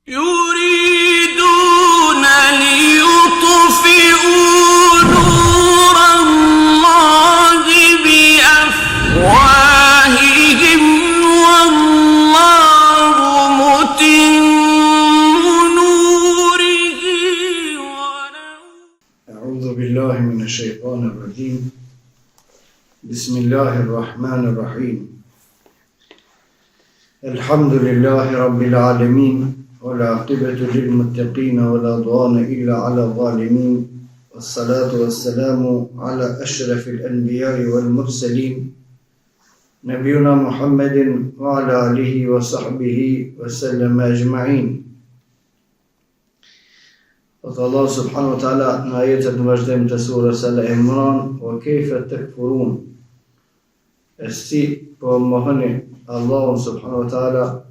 يريدون ليطفئوا نور الله بأفواههم والله متم نوره ولو. أعوذ بالله من الشيطان الرجيم. بسم الله الرحمن الرحيم. الحمد لله رب العالمين والعاقبة للمتقين ولا عدوان إلا على الظالمين والصلاة والسلام على أشرف الأنبياء والمرسلين نبينا محمد وعلى آله وصحبه وسلم أجمعين. الله سبحانه وتعالى آية المجدم تسورة سورة عمران وكيف تكفرون استي ومهني الله سبحانه وتعالى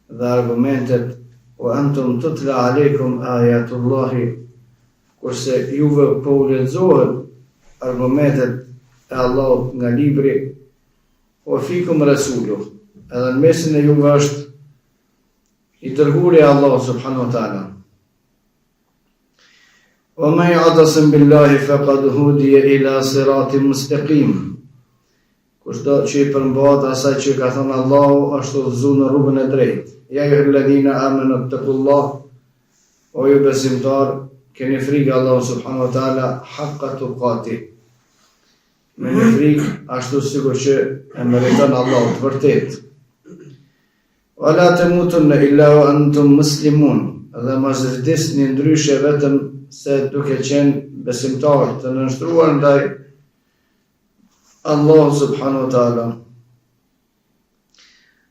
dhe argumentet wa antum tutla alaykum ayatullahi, kurse juve po u lexohen argumentet e Allahut nga libri, wa fikum rasuluh, edhe në mesin e juve është i dërguari i Allahut subhanahu wa taala. Wa man ya'tasim billahi faqad hudiya ila siratin mustaqim. Kushdo që i përmbahet asaj që ka thënë Allahu është udhëzuar në rrugën e drejtë. Ja ayyuhalladhina amanu ittaqullah, o ju besimtar, keni frikë Allahu subhanahu wa taala haqqa tuqati. Me një frikë ashtu sikur që e meriton Allahu të vërtet. Wa la tamutunna illa wa antum muslimun, dhe mos vdesni ndryshe vetëm se duke qenë besimtar të nënshtruar ndaj Allah subhanahu wa ta'ala.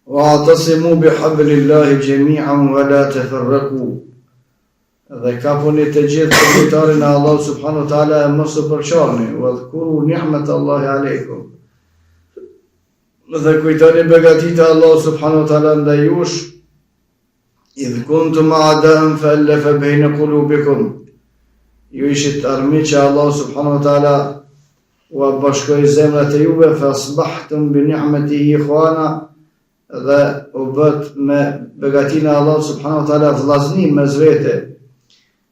Wa'tasimu bihablillahi jami'an wa la tafarraqu. Dhe kapuni të gjithë përmitarin e Allah subhanahu wa ta'ala e mos u përqarni. Wadhkuru ni'matallahi alaykum. Dhe kujtoni begatit e Allah subhanahu wa ta'ala ndaj jush. Idh kuntum a'da'an fa'alafa bayna qulubikum. Ju ishit armiq që Allah subhanahu wa ta'ala u bashkoi zemrat e juve, fa asbahtum bi ni'matihi ikhwana, dhe u bët me begatinë e Allah subhanahu wa taala vllaznim mes vete.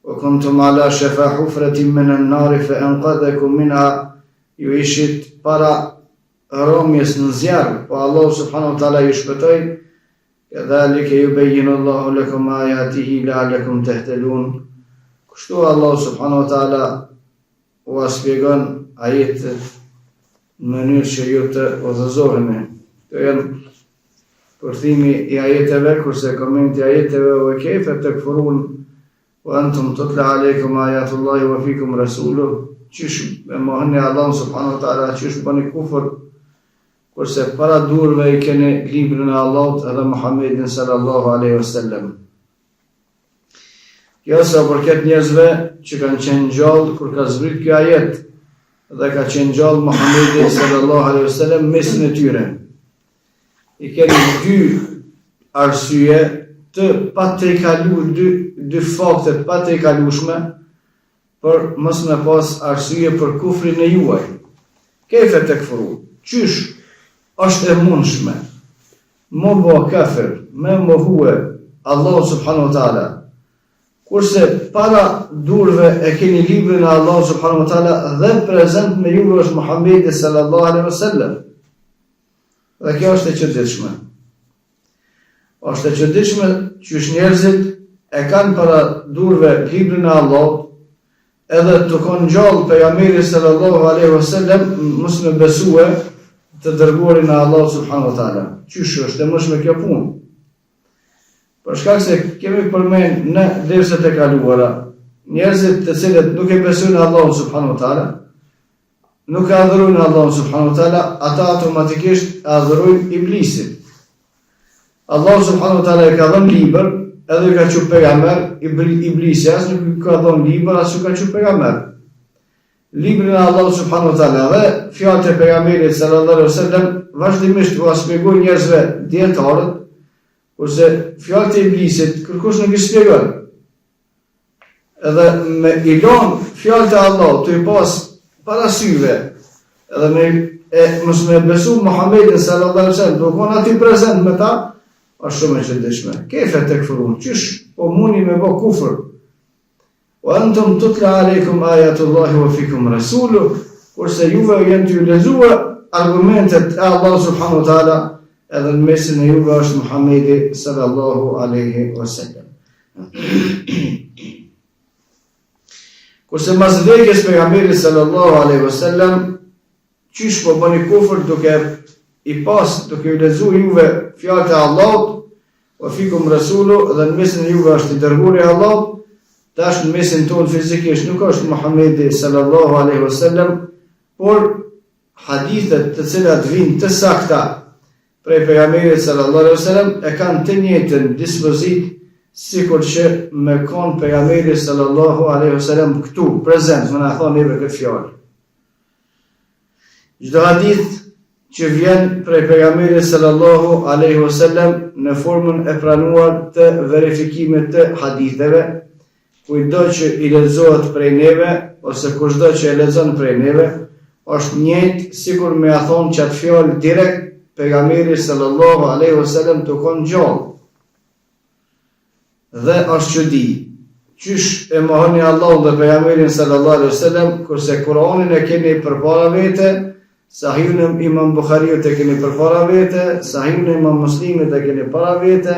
Wa kuntum ala shafa hufratin min an-nar fa anqadhakum minha, ju ishit para rromjes në zjarr, po Allah subhanahu wa taala ju shpëtoi. Kadhalika yubayyinu Allahu lakum ayatihi la'allakum tahtadun. Kështu Allah subhanahu wa taala u shpjegon ajetet në mënyrë që ju të udhëzoheni. Këto janë përthimi i ajeteve, kurse komenti i ajeteve wa kayfa takfurun wa antum tutla alaykum ayatullahi wa fikum rasuluh. Qysh me mohni Allah subhanahu wa taala, qysh bëni kufër, kurse para durve i keni librin e Allahut edhe Muhammedin sallallahu alaihi wasallam. Kjo sa përket njerëzve që kanë qenë gjallë kur ka zbrit kjo ajet, dhe ka qenë gjallë Muhammedi sallallahu alaihi wasallam mesin e tyre. I keni dy arsye të dy fakte të patrejkalueshme për mos me pas arsye për kufrin e juaj. Kejfe të këfru, qysh është e mundshme më bo kafir, me mohue Allah subhanahu wa ta'ala, kurse para durve e keni librin e Allah subhanahu wa ta'ala dhe prezent me juve është Muhammedi sallallahu alaihi wasallam. Dhe kjo është e çuditshme. Është e çuditshme që njerëzit e kanë para durve librin e Allahut, edhe të konë gjallë pejgamberi sallallahu alaihi wasallam mos me besue të dërguarin e Allah subhanahu wa ta'ala. Qysh është e mundshme kjo punë? Për shkak se kemi përmend në derset e kaluara, njerëzit të cilët nuk e besojnë Allahun subhanahu wa taala, nuk e adhurojnë Allahun subhanahu wa taala, ata automatikisht adhurojnë iblisin. Allahu subhanahu wa taala e ka dhënë libër, edhe ka thënë pejgamber, iblisi as nuk ka dhënë libër, as nuk ka thënë pejgamber. Libri e Allahut subhanahu wa taala dhe fjalët e pejgamberit sallallahu alaihi wasallam vazhdimisht u shpjegojnë njerëzve dietarët, kurse fjalët e iblisit kërkush nuk i shpjegon. Edhe me ilon fjalët e Allahut të i pas parasyve, edhe mos me besu Muhammedin sallallahu alaihi wasallam, do kon aty prezant me ta, është shumë e çuditshme. Kayfa takfurun? Qysh po mundi me bë kufër? Wa antum tutla alaykum ayatullahi wa fikum rasuluhu, kurse juve janë të lexuar argumentet e Allah subhanahu wa taala, edhe në mesin e juve është Muhamedi sallallahu alaihi wasallam. Kurse mas vdekjes pejgamberit sallallahu alaihi wasallam, qysh po bëni kufër duke u lexuar juve fjalët e Allahut, wa fikum rasuluhu, dhe në mesin e juve është i dërguari i Allahut. Tash në mesin tonë fizikisht nuk është Muhamedi sallallahu alaihi wasallam, por hadithet të cilat vinë të sakta prej pejgamberit sallallahu alaihi wasallam e kanë të njëjtën dispozit sikur që me kon pejgamberi sallallahu alaihi wasallam këtu prezent, më na thonë neve këtë fjalë. Çdo hadith që vjen prej pejgamberit sallallahu alaihi wasallam në formën e pranuar të verifikimit të haditheve, kujdo që i lexohet prej neve, ose kushdo që e lexon prej neve, është njëjtë sikur me ia thonë çat fjalë direkt pejgamberit sallallahu alaihi wasallam të konë gjallë. Dhe është çudi. Qysh e mohoni Allahun dhe pejgamberin sallallahu alaihi wasallam, kurse Kur'anin e keni përpara vete, Sahihun e Imam Bukhariut e keni përpara vete, Sahihun e Imam Muslimit e keni para vete,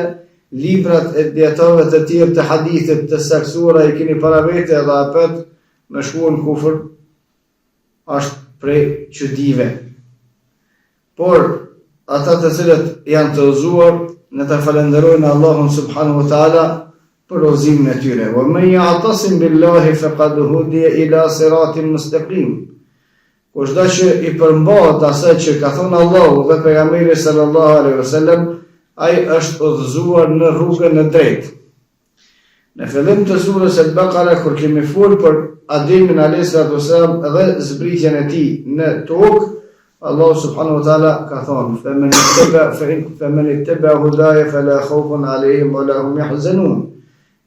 librat e dietarëve të tjerë të hadithit të saktuara i keni para vete, dhe apet me shkuën kufër është prej çudive. Por ata të cilët janë të udhëzuar, ne ta falenderojnë Allahun subhanahu wa taala për udhëzimin e tyre. Wa man ya'tasim billahi faqad hudiya ila siratin mustaqim. Kushdo që i përmbahet asaj që ka thënë Allahu dhe pejgamberi sallallahu alaihi wasallam, ai është udhëzuar në rrugën e drejtë. Në fillim të surës Al-Baqara, kur kemi folur për Ademin alayhis salam dhe zbritjen e tij në tokë, Allah subhanahu wa taala ka thonë: "Faman ittaba hudaya fala khawfun alayhim wala hum yahzanun."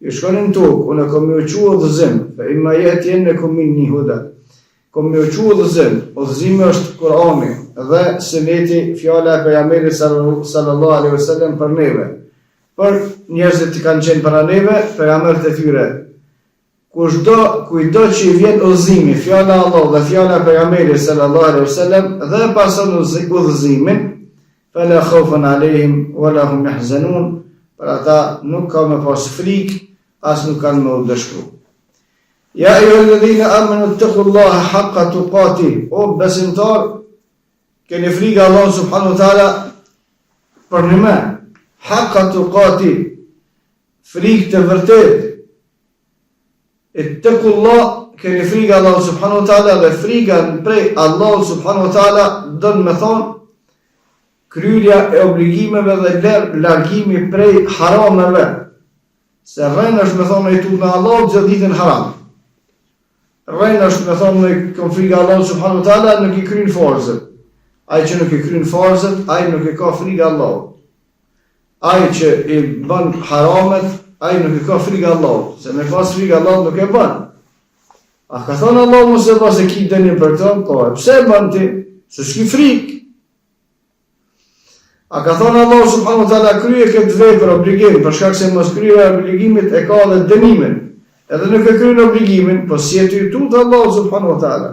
Ju shkonin tokë, unë kam ju thënë udhëzim, fa imma yatiyannakum minni huda. Kom ju thënë udhëzim, udhëzimi është Kur'ani dhe suneti, fjala e pejgamberit sallallahu alaihi wasallam për neve. Për njerëzit që kanë qenë para neve, pejgamberët e tyre. Kujdo që i vjen udhëzimi, fjala e Allahut dhe fjala e pejgamberit sallallahu alaihi wasallam dhe pason udhëzimin, fala khawfun alayhim wala hum yahzanun, për ata nuk ka me pas frikë, as nuk kanë me u dëshpëru. Ja ayyuhalladhina amanu ittaqullaha haqqa tuqatih. O besimtar, keni frikë Allah subhanahu wa taala për një me, haqqa tuqatih, frikë të vërtet. Ittaqullah, keni frikë Allah subhanahu wa taala, dhe frika prej Allah subhanahu wa taala don me thonë kryerja e obligimeve dhe largimi prej harameve. Se rrenë është me thonë me i tut në Allah gjithë ditën haram. Rrenë është me thonë me kom frikë Allah subhanahu wa taala, nuk i kryen farzët. Ai që nuk i kryen farzët, ai nuk i ka frikë Allah. Ai që i bën haramet, ai nuk i ka frikë Allah. Se me pas frikë Allah nuk e bën. A ka thonë Allah mos e pas e ki dënin për të? Po, pse e bën ti? Se s'ki frikë. A ka thonë Allah subhanahu wa taala krye këtë vepër obligim, për shkak se mos kryerja e obligimit e ka edhe dënimin. Edhe nuk e kryen obligimin, po si e ty tut Allah subhanahu wa taala.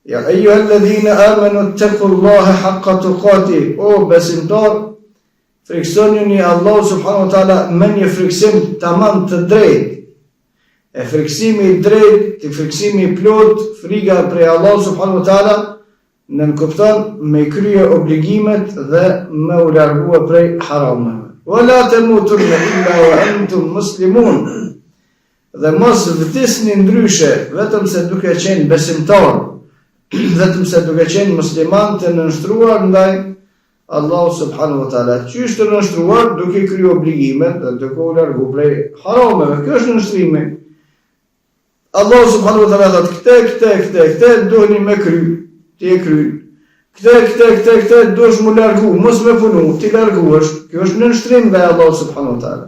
Ja ayyuhalladhina amanu ittaqullaha haqqa tuqatih. O besimtar, friksoni Allah subhanahu wa taala me një friksim tamam të drejtë. E friksimi i drejtë, friksimi i plot, frika prej Allah subhanahu wa taala, në nënkupton me krye obligimet dhe me u largua prej harameve. Wala tamutunna illa wa antum muslimun. Dhe mos vdisni ndryshe, vetëm se duke qenë besimtar, vetëm se duke qenë musliman të nënshtruar ndaj Allah subhanahu wa taala. Qysh të nënshtruar? Duke kryer obligimet dhe duke u largu prej harameve. Kjo është nënshtrimi. Allah subhanahu wa taala thotë këte duheni me kry. Ti e kry. Këte duhesh mu largu, mos me punu, ti larguesh. Kjo është nënshtrim nga Allah subhanahu wa taala.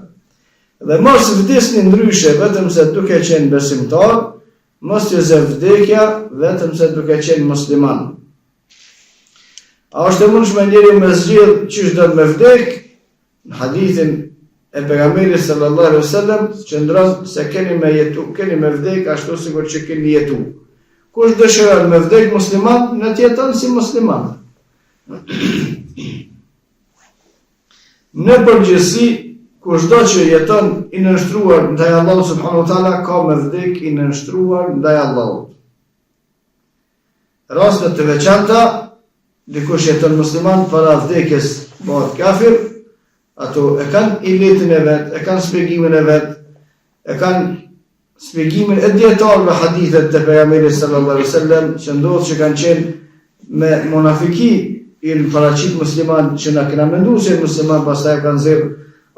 Dhe mos vdisni ndryshe vetëm se duke qenë besimtar, mos të zë vdekja vetëm se duke qenë musliman. A është e mundshme njeri me zgjedh çish do me vdek, Në hadithin e pejgamberit sallallahu alaihi wasallam qëndron se keni me vdek ashtu sikur që keni jetu. Kush dëshiron me vdek musliman, në të jeton si musliman. Në përgjithësi, kushdo që jeton i nënshtruar ndaj Allahut subhanahu wa taala ka me vdek i nënshtruar ndaj Allahut. Raste të veçanta, dikush jeton musliman para vdekjes bëhet kafir, ato e kanë ilitin e vet, e kanë shpjegimin e vet, e kanë shpjegimin e dietarëve hadithet të pejgamberit sallallahu alaihi wasallam që ndodh që kanë qenë me munafiki i paraqit musliman që na kanë menduar se musliman pastaj kanë zirë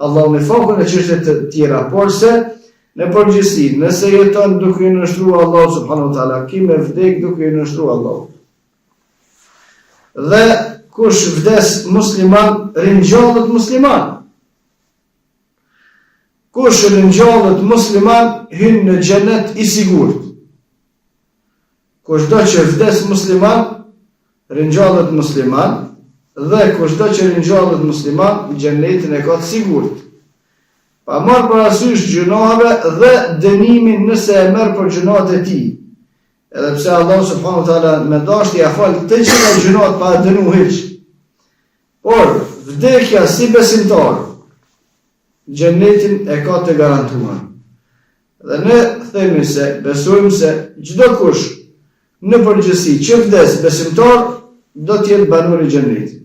Allahu në fakun e çështje të tjera, por se në përgjithësi, nëse jeton duke i nënshtruar Allahu subhanahu wa taala, ki me vdek duke i nënshtruar Allahu. Dhe kush vdes musliman, ringjallet musliman. Kush ringjallet musliman, hyn në xhenet i sigurt. Kushdo që vdes musliman, ringjallet musliman, dhe kushdo që ringjallet musliman, xhenetin e ka të sigurt. Pa marrë parasysh gjunohave dhe dënimin nëse e merr për gjunohat e tij. Edhe pse Allah subhanahu wa taala me dashje ia fal të gjitha gjunohat pa dënu hiç. Por vdekja si besimtar, xhenetin e ka të garantuar. Dhe ne themi se besojmë se çdo kush në përgjithësi që vdes besimtar do të jetë banor i xhenetit.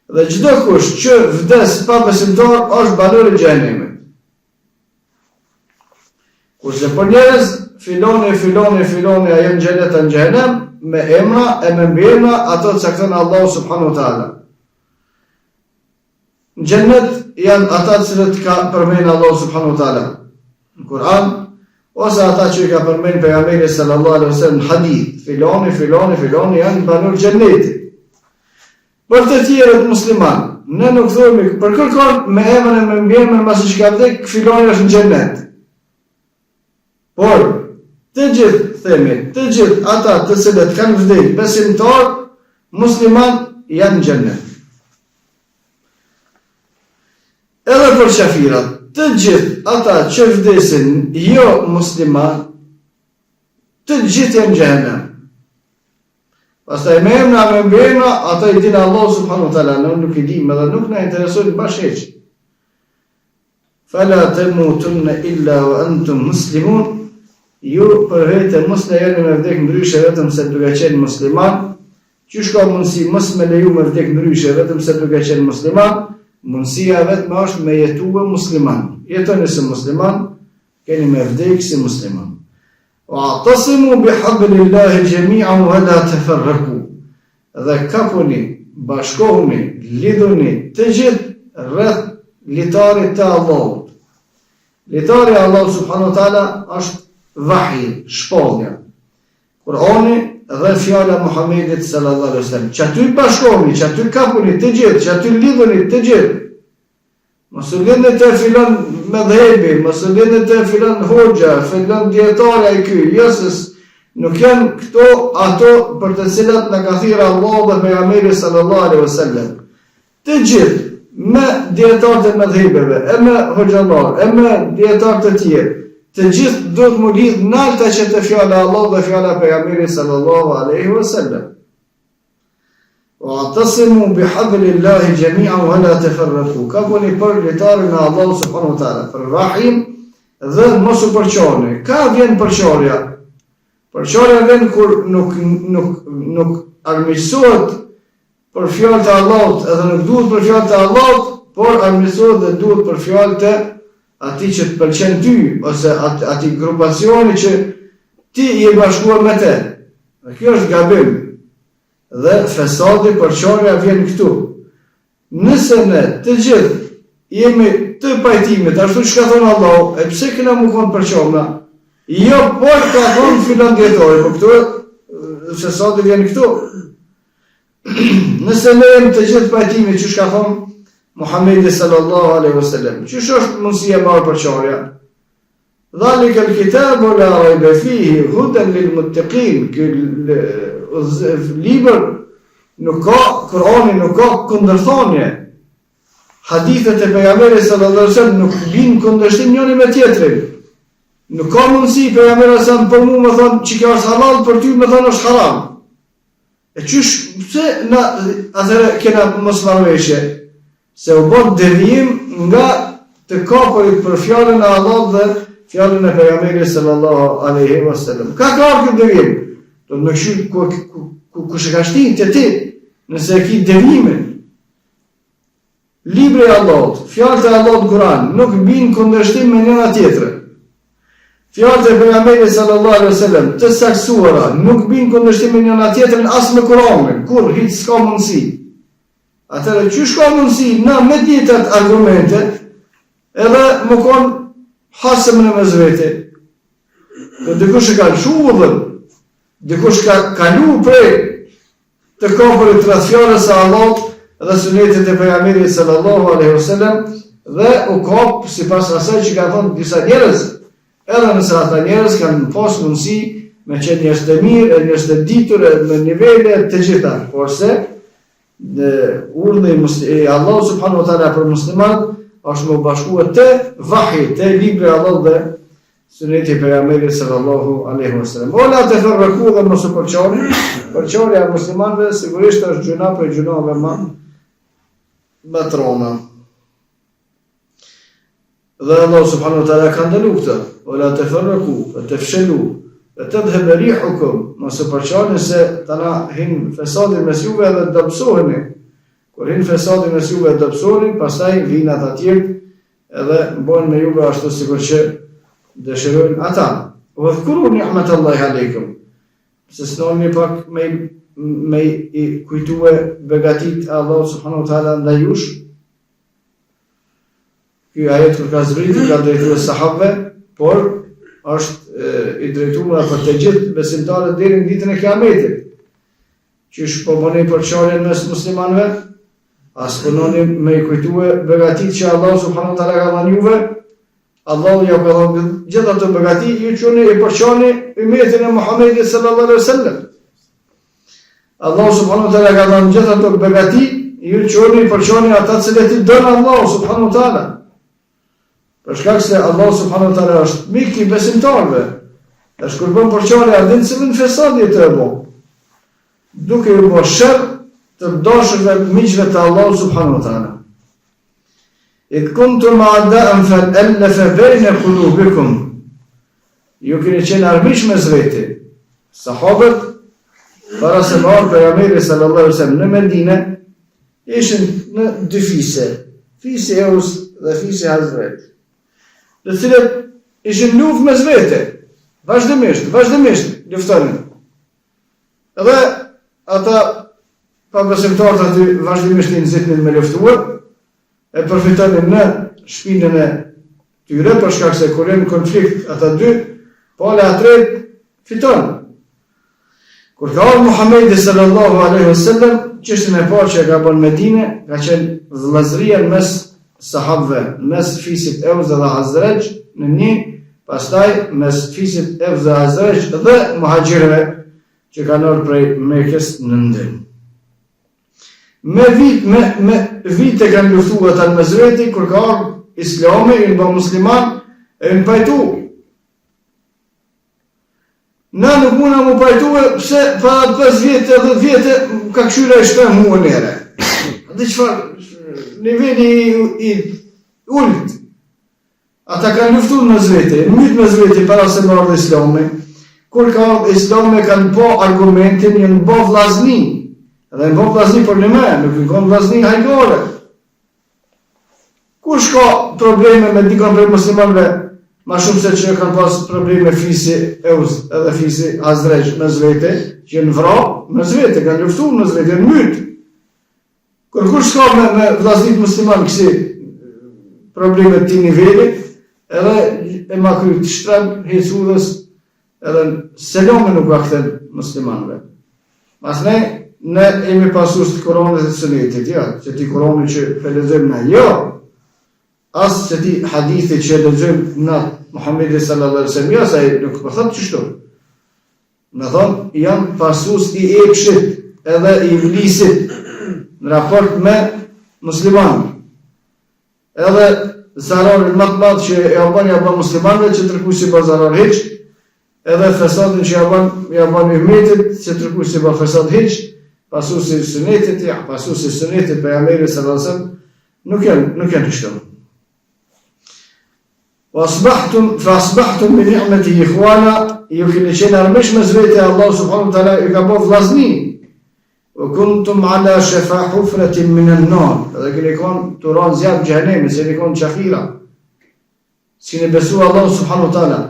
Dhe çdo kush që vdes pa besimtar është banor i xhenemit. Kurse për njerëz filoni ajo në xhenet e në xhenem me emra e me mbiemra ato cakton Allahu subhanahu wa taala. Në xhenet janë ata cilët ka përmend Allahu subhanahu wa taala në Kur'an, ose ata që i ka përmend pejgamberi sallallahu alaihi wasallam në hadith, filoni janë banor xhenetit. Për të tjerët musliman, ne nuk themi për kërkon me emrin e me mbiemrin pasi që ka vdek, filoni është në xhenet. Por të gjithë ata të cilët kanë vdek besimtar, musliman janë në xhenet. Edhe për qafirat, të gjithë ata që vdesin jo musliman, të gjithë janë në xhenem. Pastaj me emra me mbiemra, ata i dinë Allahu subhanahu wa taala, ne nuk i dimë dhe nuk na interesojnë bashkëç. Fala tamutunna illa wa antum muslimun. Ju për vete mos lejoni me vdek ndryshe vetëm se duke qenë musliman. Qysh ka mundësi mos me leju me vdek ndryshe vetëm se duke qenë musliman? Mundësia vetëm është me jetue musliman. Jetoni si musliman, keni me vdek si musliman. Wa'tasimu bihablillahi jami'an wa la tafarraqu. Dhe kapuni, bashkohuni, lidhuni të gjithë rreth litarit të Allahut. Litari i Allahut subhanahu wa taala është vahi, shpallja. Kur'ani dhe fjala Muhamedit sallallahu alaihi wasallam. Që aty bashkohuni, që aty kapuni të gjithë, që aty lidhuni të gjithë. Mos u lëni të filon me dhëbi, mos u lëni të filon hoxha, filon dietarja i ky. Jezus nuk janë këto ato për të cilat na ka thirrur Allahu dhe pejgamberi sallallahu alaihi wasallam. Të gjithë me dietarët e mëdhëbeve, e me hoxhallar, e me dietarë të tjerë. Të gjithë do të më lidh nalta që të fjala Allah dhe fjala pejgamberit sallallahu alaihi wasallam. Wa'tasimu bihablillahi jami'an wa la tafarraqu. Kapuni për litarin e Allahut subhanahu wa taala, për rahim dhe mos u përçoni. Ka vjen përçorja. Përçorja vjen kur nuk armiqësohet për fjalët e Allahut, edhe nuk duhet për fjalët e Allahut, por armiqësohet dhe duhet për fjalët e atij që të pëlqen ty, ose atij grupacioni që ti je bashkuar me te. Dhe kjo është gabim. Dhe fesadi përçorja vjen këtu. Nëse ne të gjithë jemi të pajtimit, ashtu që ka thonë Allahu, e pse kena mu konë përçorna? Jo, por ka thonë filan djetori, por këtu fesadi vjen këtu. Nëse ne jemi të gjithë pajtimit, që ka thonë Muhamedi sallallahu alaihi wasallam, që është mundësia marrë përçorja? Dhalika al-kitabu la rayba fihi hudan lil muttaqin. Libër nuk ka, Kurani nuk ka kundërthonje. hadithet e pejgamberit sallallahu alaihi wasallam nuk bin kundërshtim njëri me tjetrin. Nuk ka mundësi pejgamberi sa për mua më thon që kjo është halal, për ty më thon është haram. E qysh pse na atëherë kena mos marrëveshje se u bën devijim nga të kapurit për fjalën e Allahut dhe fjalën e pejgamberit sallallahu alaihi wasallam. Ka kjo devijim. Do të më shyj kush e ka shtin te ti nëse e ki devijimin. Libri i Allahut, fjalët e Allahut Kur'an nuk bin kundërshtim me njëra tjetrën. Fjalët e pejgamberit sallallahu alaihi wasallam të saktuara nuk bin kundërshtim me njëra tjetrën as me Kur'anin, kur hiç s'ka mundësi. Atëherë çysh ka mundësi na me dietat argumente edhe më kon hasëm në mezvete. Do dikush e ka shudhën, dikush ka kalu prej të kapurit rreth fjalës së Allahut dhe sunetit e pejgamberit sallallahu alaihi wasallam dhe u kap sipas asaj që ka thënë disa njerëz. Edhe nëse ata njerëz kanë pas mundësi me qenë njerëz të mirë, njerëz të ditur me nivele të gjitha, porse urdhë i Allahu subhanahu wa taala për musliman është më bashkuar te vahi, te libri i Allahut dhe suneti i pejgamberit sallallahu alaihi wasallam. Ola të farraku dhe mos u përçoni, përçorja e muslimanëve sigurisht është gjuna për gjunave më trona. Dhe Allah subhanahu wa taala ka ndaluar këtë. Ola të farraku, të fshelu, të dhëbë rihukum, mos u përçoni se tana hin fesadin mes juve dhe dobësoheni. Kur hin fesadin mes juve dhe dobësoheni, pastaj vinë ata të tjerë edhe bën me juve ashtu sikur që dëshirojnë ata. Wa dhkuru ni'matallahi aleikum. Se snoni pak me i kujtue begatit e Allah subhanahu wa taala ndaj jush. Ky ajet kur ka zbritur ka drejtuar sahabëve, por është i drejtuar për të gjithë besimtarët deri në ditën e Kiametit. Qysh po bëni përçarjen mes muslimanëve, as punoni me i kujtue begatit që Allah subhanahu wa taala ka dhënë juve. Allahu ja ka dhënë gjithë ato begati, ju çuni i përçoni ummetin e Muhamedit sallallahu alaihi wasallam. Allahu subhanahu wa taala ka dhënë gjithë ato begati, ju çuni i përçoni ata që i don Allahu subhanahu wa taala. Për shkak se Allahu subhanahu wa taala është mik i besimtarëve. Është kur bën përçarje a din se në fesadi të apo. Duke u bërë shër të dashurve miqve të Allahu subhanahu wa taala. Idh kuntum a'da'an fa'alafa bayna qulubikum. Ju keni qenë armiq mes veti. Sahabët para se marrë pejgamberi sallallahu alaihi wasallam në Medinë ishin në dy fise, fisi Eus dhe fisi Hazret. Të cilët ishin luftë mes vete, vazhdimisht luftonin. Edhe ata pabesimtarët aty vazhdimisht i nxitnin me luftuar, e përfitonin në shpinën e tyre, për shkak se kur janë konflikt ata dy, pala e tretë fiton. Kur ka ardhur Muhamedi sallallahu alaihi wasallam, çështën e parë që ka bën Medinë, ka qenë vëllazëria mes sahabëve, mes fisit Eus dhe Hazraj në një, pastaj mes fisit Eus dhe Hazraj dhe muhaxhirëve që kanë ardhur prej Mekës në ndër. Me vite kanë luftuar ata mes veti, kur ka ardhur Islami, i bë musliman, e në pajtu. Na nuk muna mu pajtue, pse para 5 vjetë, 10 vjetë, ka këshyra i 7 muë nere. Dhe qëfar, niveli i ullit. Ata kanë luftu në zveti, mytë me zveti para se më ardhë Islami. Kur ka ardhë Islami kanë po argumentin, në bo vlazni. Edhe në bo vlazni për një me, nuk në konë vlazni hajgore. Kur shka probleme me dikon për muslimanve, ma shumë se që kanë pas probleme fisi Eus edhe fisi Hazrej me zvete, që në vra me zvete, kanë luftu me zvete, në mytë. Kur shka me vlasnit musliman kësi probleme të nivellit, edhe e ma kryt shtram, hecudhës, edhe selome nuk ka këtën muslimanve. Mas ne emi pasus të koronit e të sunetit, ja, që ti koronit që felezëm na, jo, asë që ti hadithi që lezëm na Muhammedi sallallahu alaihi wasallam, ja, sa nuk po thot çështu. Në thonë, janë pasus i epshit edhe i iblisit në raport me musliman. edhe zararin më të madh që ja bën muslimanëve që tërkuj si bë zarar hiç, edhe fesadin që ja bën ummetit që tërkuj si bë fesad hiç, pasuesi sunetit, pasuesi sunetit pejgamberit sallallahu alaihi wasallam nuk janë kështu. فأصبحتم بنعمته إخوانا يمكن شيء نرمش مزبيت الله سبحانه وتعالى يقبض لازني وكنتم على شفا حفرة من النار لكن يكون توران زياد جهنم مثل يكون شخيرة سين بسوا الله سبحانه وتعالى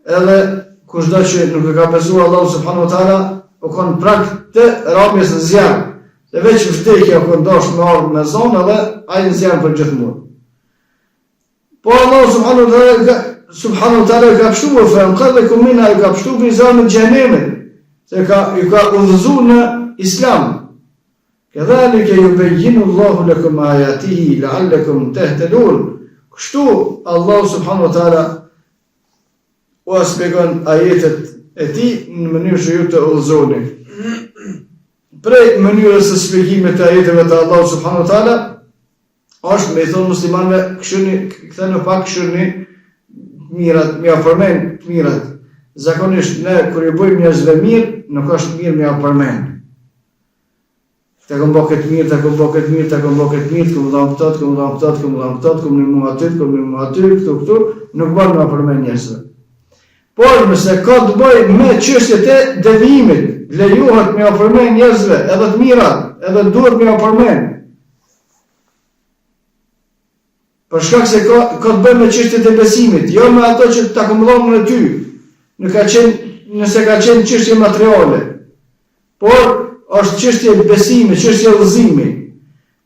هذا kush do që nuk e ka besuar Allah subhanahu wa taala u kon prak të rabjes në zjarr dhe veç vdekja ku ndosh me ardhmë në zonë edhe ai në zjarr për gjithmonë. Po Allah subhanahu wa taala ka pështuar fëmkallëkum minha ka pështuar në zonën e xhenemit se ju ka udhëzuar në islam. Kadhalika yubayyinu Allahu lakum ayatihi la'allakum tahtadun. Kështu Allah subhanahu wa taala u shpjegon ajetet e tij në mënyrë që ju të udhëzoni. Prej mënyrës së shpjegimit të ajeteve të Allah subhanahu wa taala është me i thonë muslimanëve këthënë pak këshirni mirat, mi afërmen të mirat. Zakonisht ne kur i bëjmë njerëzve mirë, nuk është mirë mi afërmen. Të kom bo këtë mirë, të kom bo këtë mirë, të kom bo këtë mirë, të kom dham këtot, kom dham këtot, kom dham këtot, kom një mua aty, kom një mua aty, këtu, nuk bërë mi afërmen njerëzve. Por nëse ka të bëj me çështjet e devijimit, lejohet mi afërmen njerëzve, edhe të mirat, edhe duhet mi afërmen. Për shkak se ka të bëjë me çështjet e besimit, jo me ato që ta akumullon në ty, nëse ka qenë çështje materiale. Por është çështje e besimit, çështje e udhëzimit.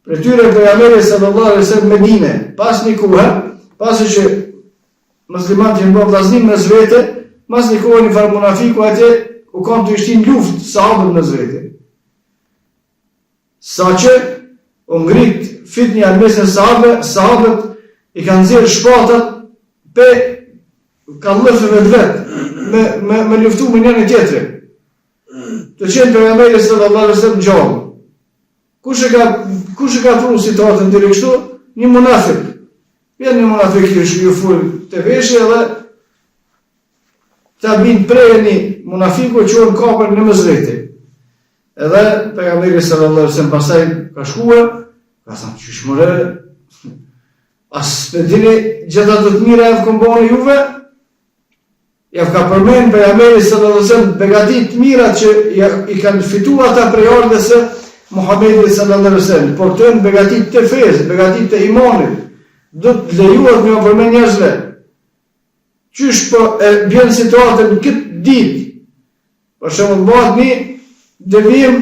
Për tyre pejgamberi sallallahu alaihi wasallam në Medinë, pas një kohe, pasi që muslimanët janë bërë vllaznim mes vete, pas një kohe një farë munafiku atje u kanë të ishtin luftë sahabët mes vete. Saqë u ngrit fitnia mes sahabët i kanë nxjerrë shpatat pe kallëfëve të vetë me luftu me njëri tjetrin. Të qenë pejgamberi sallallahu alaihi wasallam gjallë. Kush e ka pru situatën deri kështu? Një munafik. Vjen një munafik që ju ful te veshje edhe ta bin prejeni munafiku që unë kapën në mëzreti. Edhe pejgamberi sallallahu alaihi wasallam pastaj ka shkuar, ka thënë çish more as me dini gjitha të mira e këmboni juve, ja ka përmen pejgamberi sallallahu alaihi wasallam begatit të mira që i kanë fituar ata prej ardhes së Muhamedit sallallahu alaihi wasallam, por të janë begatit të fesë, begatit të imanit, do të lejuat me përmen njerëzve. Qysh po e bjen situatën këtë ditë, për shembull bëhet një devijim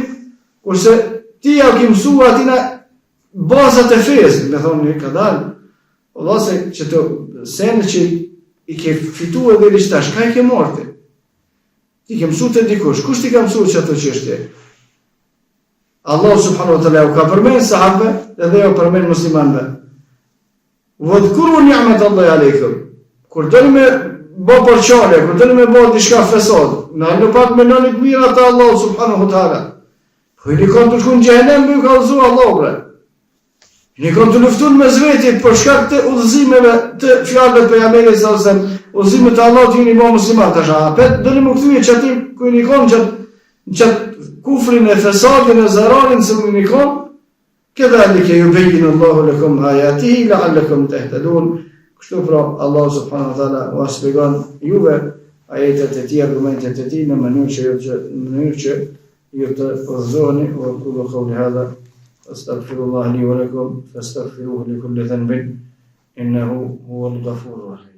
kurse ti ja ke mësuar atina bazat e fesë, me thonë një ka dalë. Allah se që të senë që i ke fitu e dhe lishtash, ka i ke morte? Ti ke mësu të dikush, kush ti ka mësu që ato qështje? Allah subhanahu wa ta'ala u ka përmen sahabë edhe u përmen muslimanve. Vëdhkuru ni'met Allah alejkum. Kur dëni me bo përqale, kur dëni me bo dishka fesad, në në pat me nënit mira të Allah subhanahu wa ta'ala. Po i nikon të shkun gjehenem me ju ka dhëzu Allah bre. Një kanë të luftun me zveti për shkak të udhëzimeve të fjalëve të pejgamberit sallallahu alaihi wasallam, udhëzimet e Allahut jeni bë musliman tash. Apet dëni më kthye çati ku i nikon çat kufrin e fesadin e zararin se më nikon. Kedhalika yubayyinu Allahu lakum ayatihi la'allakum tahtadun. Kështu pra Allah subhanahu wa taala u shpjegon juve ajetet e tij, argumentet e tij në mënyrë që ju të udhëzoni wa qulu qawli hadha أستغفر الله لي ولكم فاستغفروه لكل ذنب إنه هو الغفور الرحيم